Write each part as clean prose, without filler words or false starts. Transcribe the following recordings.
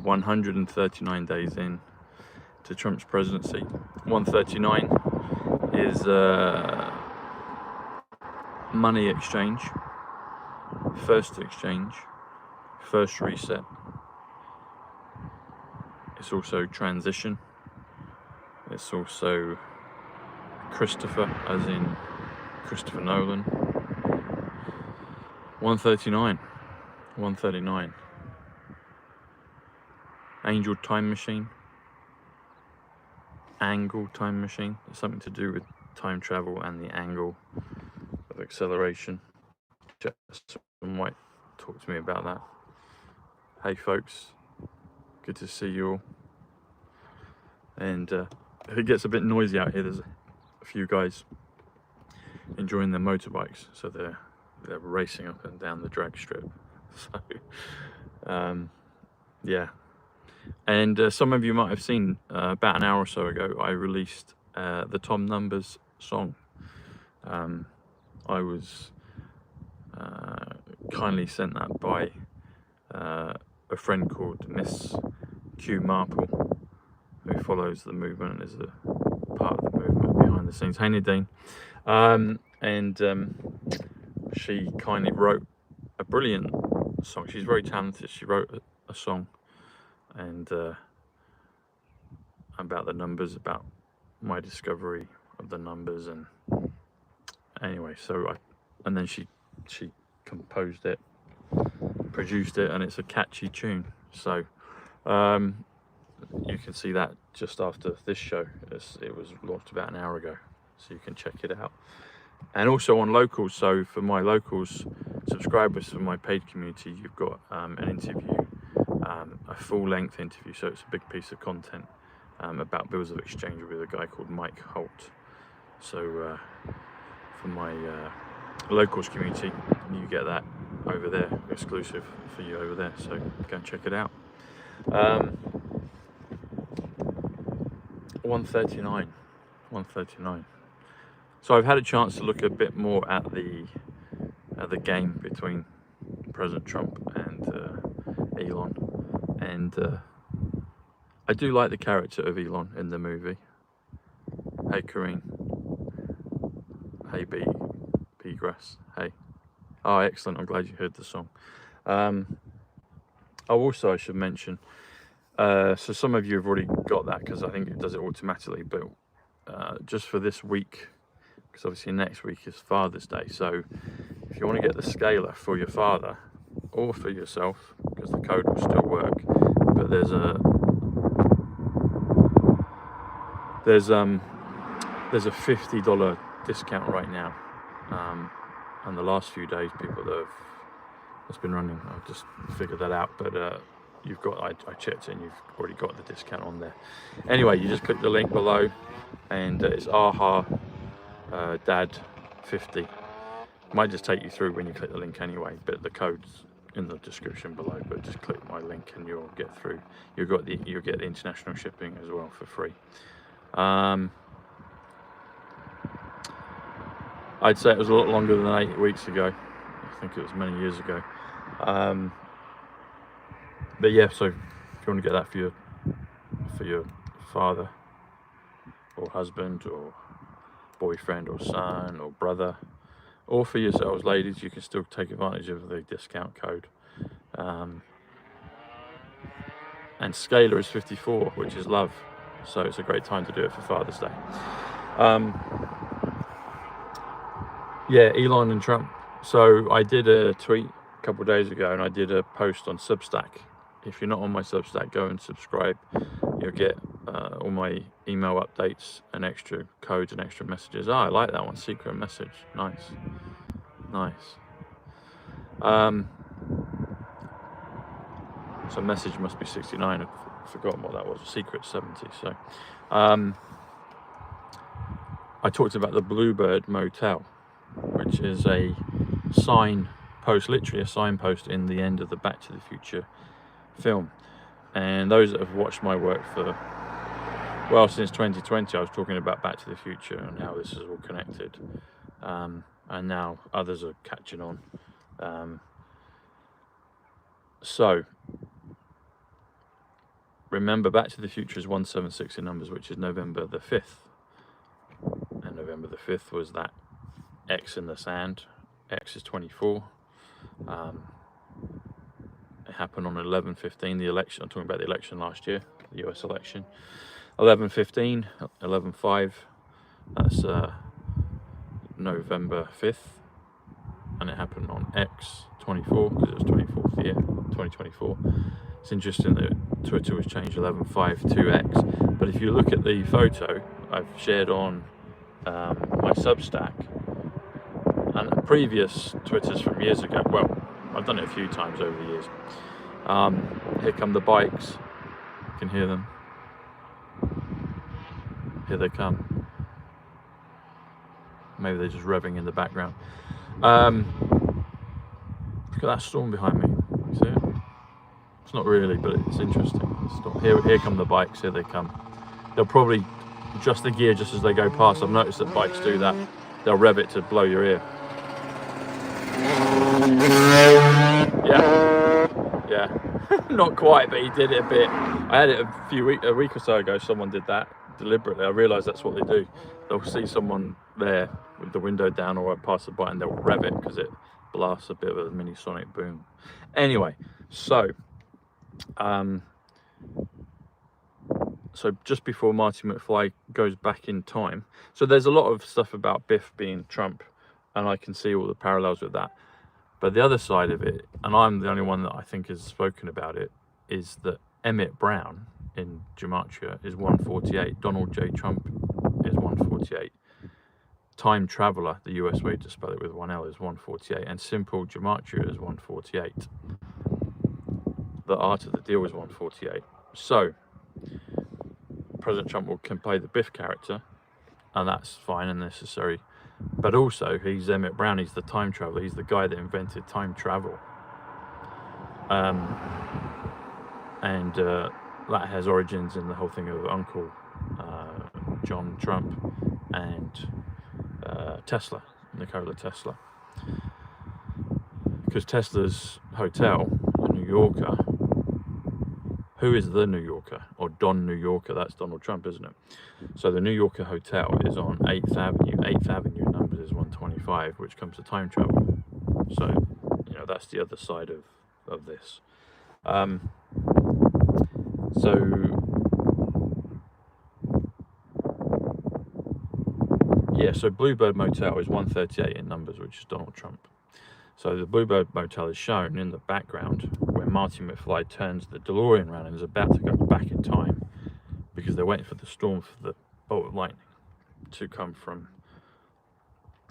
139 days in to Trump's presidency. 139 is money exchange, first exchange, first reset. It's also transition. It's also Christopher, as in Christopher Nolan. 139, 139. Angel time machine, angle time machine. It's something to do with time travel and the angle of acceleration. Someone might talk to me about that. Hey folks, good to see you all. And if it gets a bit noisy out here, there's a few guys enjoying their motorbikes, so they're racing up and down the drag strip. So yeah. And some of you might have seen about an hour or so ago, I released the Tom Numbers song. I was kindly sent that by a friend called Miss Q Marple, who follows the movement and is a part of the movement behind the scenes. Hey Nadine. She kindly wrote a brilliant song. She's very talented. She wrote a song and about the numbers, about my discovery of the numbers, and anyway, and then she composed it, produced it, and it's a catchy tune. So you can see that just after this show. It was launched about an hour ago, so you can check it out. And also on Locals, so for my Locals subscribers, for my paid community, you've got an interview, a full-length interview, so it's a big piece of content about bills of exchange with a guy called Mike Holt. So for my Locals community, you get that over there, exclusive for you over there, so go and check it out. 139. So I've had a chance to look a bit more at the game between President Trump and Elon, and I do like the character of Elon in the movie. Hey Karine. Hey B Grass. Hey. Oh, excellent. I'm glad you heard the song. Also, I should mention, so some of you have already got that because I think it does it automatically, but just for this week, because obviously next week is Father's Day, so if you want to get the scaler for your father or for yourself, because the code will still work, but there's a $50 discount right now, and the last few days people that's been running, I've just figured that out, but you've got, I checked it and you've already got the discount on there. Anyway, you just click the link below, and it's AHA Dad 50. Might just take you through when you click the link anyway, but the code's in the description below. But just click my link and you'll get through. You'll get the international shipping as well for free. I'd say it was a lot longer than 8 weeks ago. I think it was many years ago. But yeah, so if you want to get that for your father or husband or boyfriend or son or brother, or for yourselves ladies, you can still take advantage of the discount code. And scalar is 54, which is love, so it's a great time to do it for Father's Day. Yeah, Elon and Trump. So I did a tweet a couple of days ago, and I did a post on Substack. If you're not on my Substack, go and subscribe. You'll get all my email updates and extra codes and extra messages. Oh, I like that one, secret message. Nice. So message must be 69. I've forgotten what that was. Secret 70. So I talked about the BLUEBIRD Motel, which is a signpost, literally a signpost in the end of the Back to the Future film. And those that have watched my work for, well, since 2020, I was talking about Back to the Future and how this is all connected, and now others are catching on. So remember Back to the Future is 176 in numbers, which is November the 5th. And November the 5th was that X in the sand. X is 24. It happened on 11/15, the election. I'm talking about the election last year, the US election. 11/15, 11/5, that's November 5th. And it happened on X 24, because it was 24th year, 2024. It's interesting that Twitter was changed 11/5 to X. But if you look at the photo I've shared on my Substack, and previous Twitters from years ago, well, I've done it a few times over the years. Here come the bikes. You can hear them. Here they come. Maybe they're just revving in the background. Look at that storm behind me. You see it? It's not really, but it's interesting. Here come the bikes. Here they come. They'll probably adjust the gear just as they go past. I've noticed that bikes do that. They'll rev it to blow your ear. Yeah, not quite, but he did it a bit. I had it a week or so ago. Someone did that deliberately. I realised that's what they do. They'll see someone there with the window down or a passerby, and they'll rev it because it blasts a bit of a mini sonic boom. Anyway, so just before Marty McFly goes back in time, so there's a lot of stuff about Biff being Trump, and I can see all the parallels with that. But the other side of it, and I'm the only one that I think has spoken about it, is that Emmett Brown in Gematria is 148. Donald J. Trump is 148. Time Traveler, the US way to spell it with one L, is 148. And Simple Gematria is 148. The Art of the Deal is 148. So, President Trump can play the Biff character, and that's fine and necessary. But also, he's Emmett Brown, he's the time traveler, he's the guy that invented time travel. And that has origins in the whole thing of Uncle John Trump and Tesla, Nikola Tesla. Because Tesla's hotel, the New Yorker, who is the New Yorker, or Don New Yorker? That's Donald Trump, isn't it? So the New Yorker hotel is on 8th Avenue. 8th Avenue numbers is 125, which comes to time travel. So, you know, that's the other side of this. So Bluebird Motel is 138 in numbers, which is Donald Trump. So the Bluebird Motel is shown in the background where Marty McFly turns the DeLorean around and is about to go back in time because they're waiting for the storm, for the bolt of lightning to come from,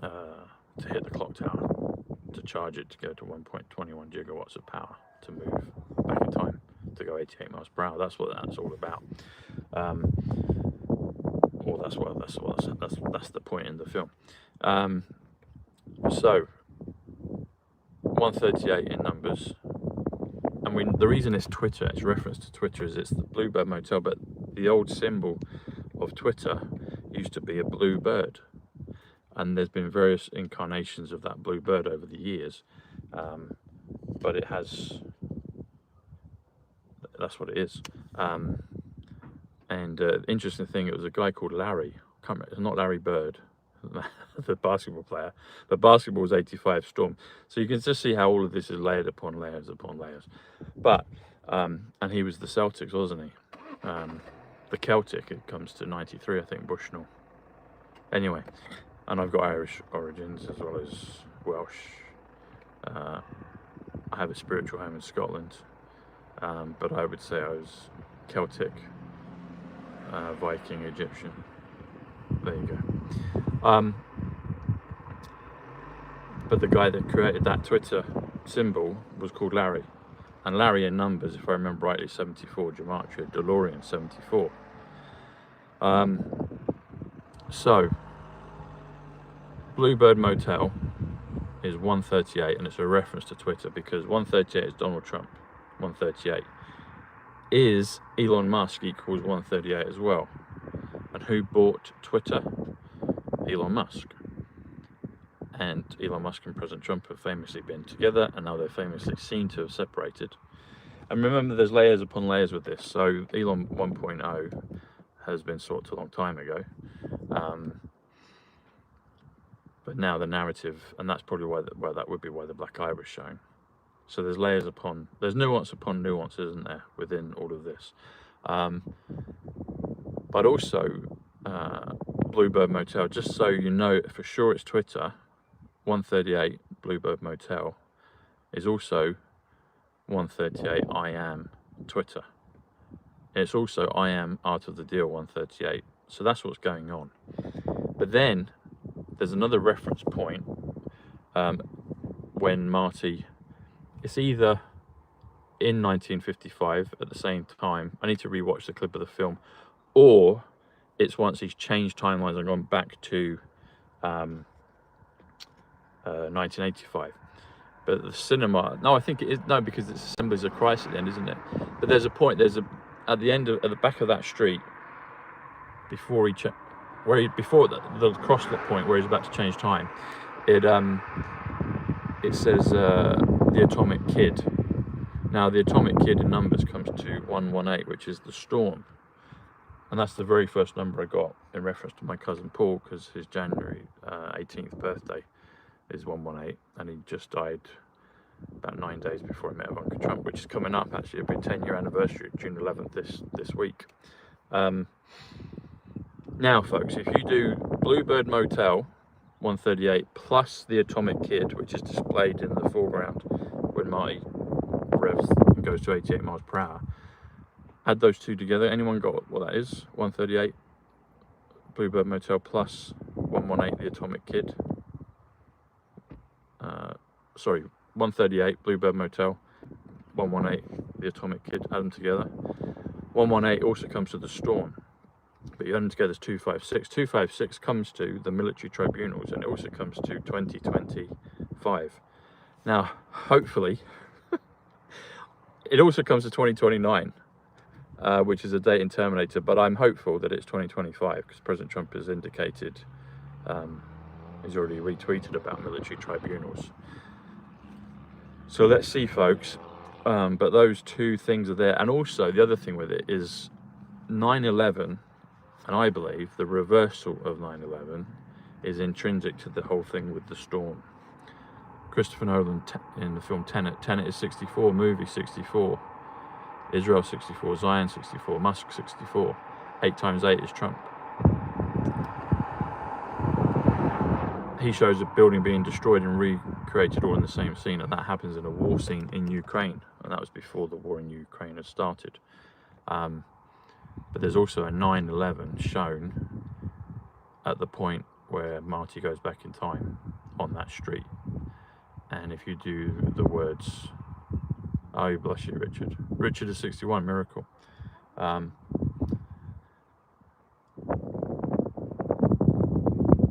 to hit the clock tower, to charge it to go to 1.21 gigawatts of power to move back in time, to go 88 miles per hour. That's what that's all about. Or that's the point in the film. So 138 in numbers, and the reason it's Twitter, it's reference to Twitter, is it's the Bluebird Motel, but the old symbol of Twitter used to be a blue bird, and there's been various incarnations of that blue bird over the years, but it has, that's what it is. And interesting thing, it was a guy called Larry, it's not Larry Bird, the basketball player, but basketball was 85 Storm. So you can just see how all of this is layered upon layers upon layers. But, and he was the Celtics, wasn't he? The Celtic, it comes to 93, I think, Bushnell. Anyway, and I've got Irish origins as well as Welsh. I have a spiritual home in Scotland, but I would say I was Celtic, Viking, Egyptian. There you go. But the guy that created that Twitter symbol was called Larry, and Larry in numbers, if I remember rightly, 74, Gematria, DeLorean 74. So Bluebird Motel is 138, and it's a reference to Twitter because 138 is Donald Trump, 138 is Elon Musk equals 138 as well. And who bought Twitter? Elon Musk. And Elon Musk and President Trump have famously been together, and now they're famously seen to have separated. And remember, there's layers upon layers with this. So Elon 1.0 has been sorted a long time ago. But now the narrative, and that's probably why that would be why the black eye was shown. So there's layers upon, there's nuance upon nuance, isn't there, within all of this. But also, Bluebird Motel, just so you know for sure it's Twitter, 138 Bluebird Motel is also 138 I am Twitter. It's also I am Art of the Deal 138. So that's what's going on. But then there's another reference point when Marty, it's either in 1955 at the same time, I need to rewatch the clip of the film, or it's once he's changed timelines and gone back to 1985. But the cinema, no, I think it is, no, because it's Assemblies of Christ at the end, isn't it? But there's a point, at the end of, at the back of that street, before he before the crosslet point where he's about to change time, it says the Atomic Kid. Now the Atomic Kid in numbers comes to 118, which is the storm, and that's the very first number I got in reference to my cousin Paul, because his January 18th birthday is 118, and he just died about 9 days before I met Ivanka Trump, which is coming up. Actually, it'll be 10-year anniversary, June 11th this week. Now folks, if you do Bluebird Motel 138 plus the Atomic Kid, which is displayed in the foreground when Marty revs and goes to 88 miles per hour, add those two together. Anyone got what that is? 138 Bluebird Motel plus 118 the Atomic Kid. Sorry, 138 Bluebird Motel, 118 the Atomic Kid. Add them together. 118 also comes to the storm, but you add them together as 256. 256 comes to the military tribunals, and it also comes to 2025. Now, hopefully, it also comes to 2029, which is a date in Terminator, but I'm hopeful that it's 2025 because President Trump has indicated, he's already retweeted about military tribunals. So let's see, folks. But those two things are there. And also the other thing with it is 9/11, and I believe the reversal of 9/11 is intrinsic to the whole thing with the storm. Christopher Nolan in the film Tenet. Tenet is 64, movie 64, Israel 64, Zion 64, Musk 64. 8 times 8 is Trump. He shows a building being destroyed and recreated all in the same scene, and that happens in a war scene in Ukraine, and that was before the war in Ukraine had started. But there's also a 9/11 shown at the point where Marty goes back in time on that street. And if you do the words, oh, bless you, Richard. Richard is 61, miracle.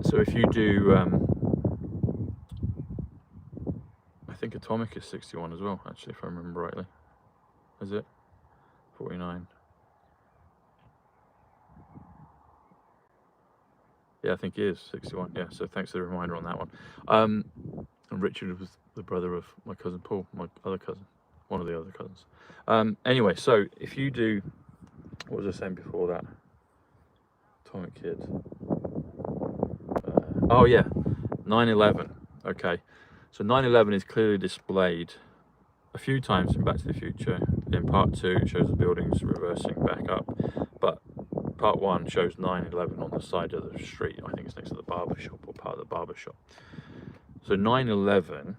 So if you do, I think Atomic is 61 as well, actually, if I remember rightly. Is it? 49. Yeah, I think he is 61. Yeah, so thanks for the reminder on that one. And Richard was the brother of my cousin Paul, my other cousin, one of the other cousins. Anyway, so if you do, what was I saying before that? Atomic Kid. Oh yeah, 9/11. Okay, so 9/11 is clearly displayed a few times in Back to the Future. In part 2, it shows the buildings reversing back up, but part 1 shows 9/11 on the side of the street. I think it's next to the barber shop, or part of the barber shop. So 9/11,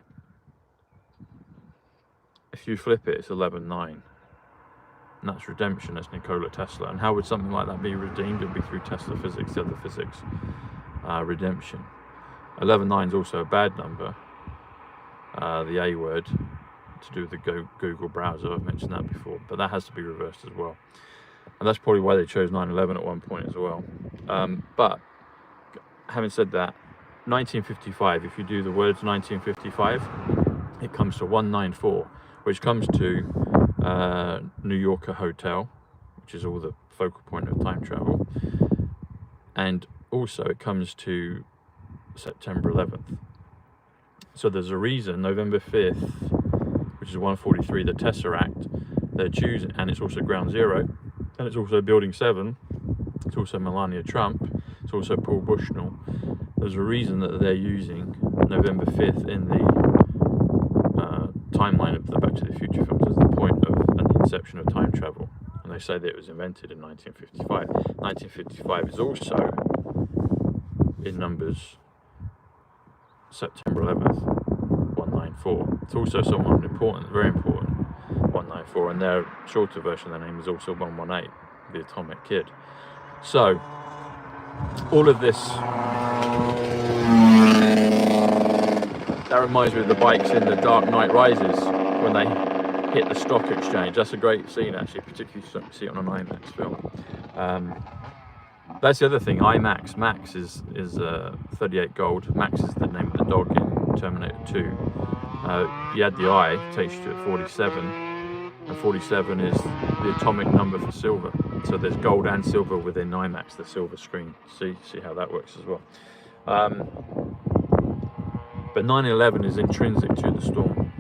if you flip it, it's 11/9. And that's redemption, that's Nikola Tesla. And how would something like that be redeemed? It would be through Tesla physics, the other physics. Redemption. 11/9 is also a bad number, the A word, to do with the Google browser. I've mentioned that before, but that has to be reversed as well. And that's probably why they chose 9/11 at one point as well. But having said that, 1955, if you do the words 1955, it comes to 194, which comes to New Yorker Hotel, which is all the focal point of time travel. And also it comes to September 11th. So there's a reason November 5th, which is 143, the Tesseract, they're choosing, and it's also Ground Zero, and it's also Building 7, it's also Melania Trump, it's also Paul Bushnell. There's a reason that they're using November 5th in the timeline of the Back to the Future films as the point of and the inception of time travel. And they say that it was invented in 1955. 1955 is also, in numbers, September 11th, 194. It's also someone important, very important, 194, and their shorter version of their name is also 118, the Atomic Kid. So, all of this, that reminds me of the bikes in The Dark Knight Rises, when they hit the stock exchange. That's a great scene, actually, particularly if you see it on an IMAX film. That's the other thing, IMAX. Max is 38 gold. Max is the name of the dog in Terminator 2. You add the I, takes you to 47, and 47 is the atomic number for silver. So there's gold and silver within IMAX, the silver screen. See how that works as well. But 9/11 is intrinsic to the storm,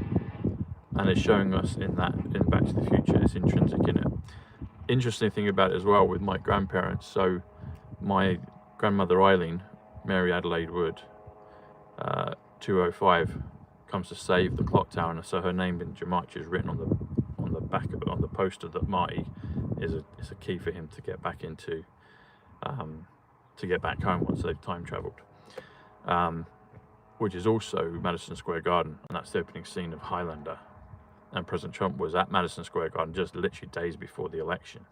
and it's showing us in Back to the Future, it's intrinsic in it. Interesting thing about it as well with my grandparents. So my grandmother Eileen, Mary Adelaide Wood, 205, comes to save the clock tower, and so her name in Gematria is written on the back of it, on the poster, that Marty is a key for him to get back into, to get back home once they've time travelled. Which is also Madison Square Garden, and that's the opening scene of Highlander. And President Trump was at Madison Square Garden just literally days before the election.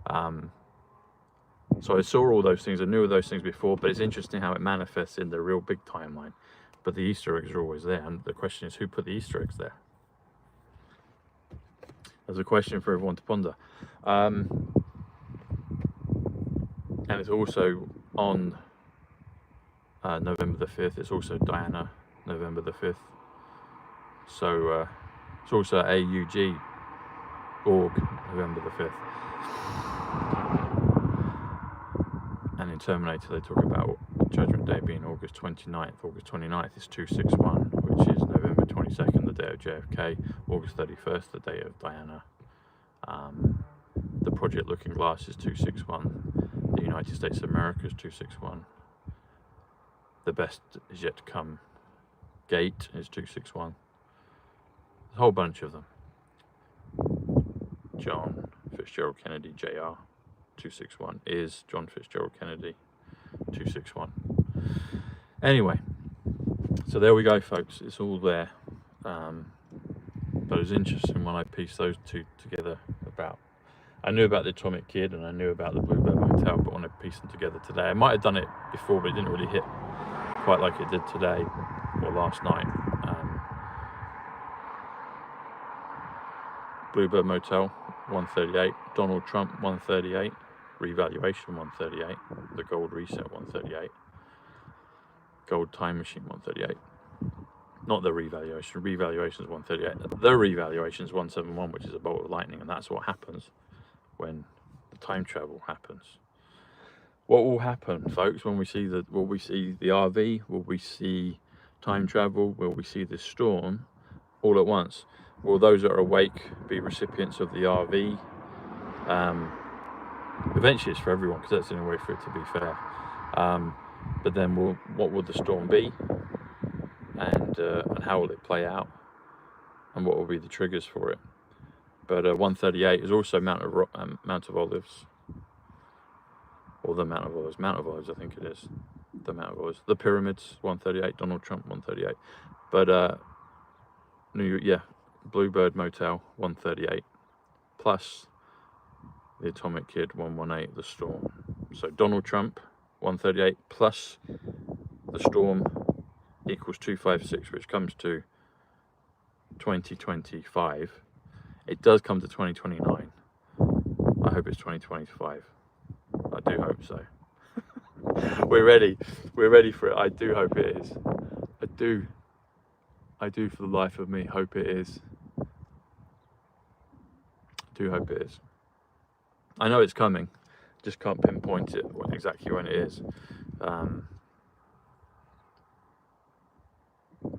So I saw all those things, I knew of those things before, but it's interesting how it manifests in the real big timeline. But the Easter eggs are always there, and the question is, who put the Easter eggs there? There's a question for everyone to ponder. And it's also on November the 5th, it's also Diana, November the 5th. So it's also AUG, org, November the 5th. And in Terminator they talk about Judgment Day being August 29th. August 29th is 261, which is November 22nd, the day of JFK. August 31st, the day of Diana. The Project Looking Glass is 261. The United States of America is 261. The Best Is Yet to Come Gate is 261. There's a whole bunch of them. John Fitzgerald Kennedy, JR, 261, is John Fitzgerald Kennedy, 261. Anyway, so there we go, folks. It's all there. But it was interesting when I pieced those two together. I knew about the Atomic Kid and I knew about the Bluebird Motel, but when I pieced them together today, I might have done it before, but it didn't really hit quite like it did today or last night. Bluebird Motel, 138. Donald Trump, 138. Revaluation, 138. The Gold Reset, 138. Gold Time Machine, 138. Not the revaluation. Revaluation is 138. The revaluation is 171, which is a bolt of lightning, and that's what happens when the time travel happens. What will happen, folks, when we see will we see the RV? Will we see time travel? Will we see this storm all at once? Will those that are awake be recipients of the RV? Eventually it's for everyone, because that's the only way for it to be fair. But then what will the storm be? And how will it play out? And what will be the triggers for it? But 138 is also Mount of Olives. Or the Mount of Olives, I think it is. The Mount of Olives. The Pyramids, 138. Donald Trump, 138. But New York, yeah, Bluebird Motel, 138. Plus the Atomic Kid, 118, the storm. So Donald Trump, 138, plus the storm equals 256, which comes to 2025. It does come to 2029. I hope it's 2025. I do hope so. We're ready for it. I do hope it is. I do for the life of me hope it is. I do hope it is. I know it's coming, just can't pinpoint it exactly when it is. But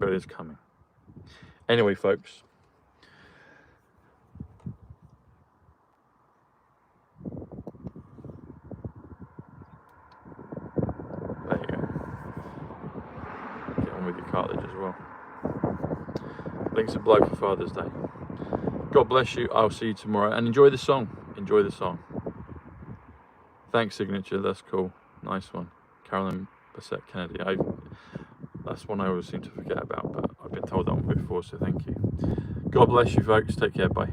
it is coming. Anyway, folks, cartilage as well. Links are below for Father's Day. God bless you. I'll see you tomorrow, and enjoy the song. Enjoy the song. Thanks, Signature. That's cool. Nice one. Carolyn Bassett Kennedy. That's one I always seem to forget about, but I've been told that one before, so thank you. God bless you, folks. Take care. Bye.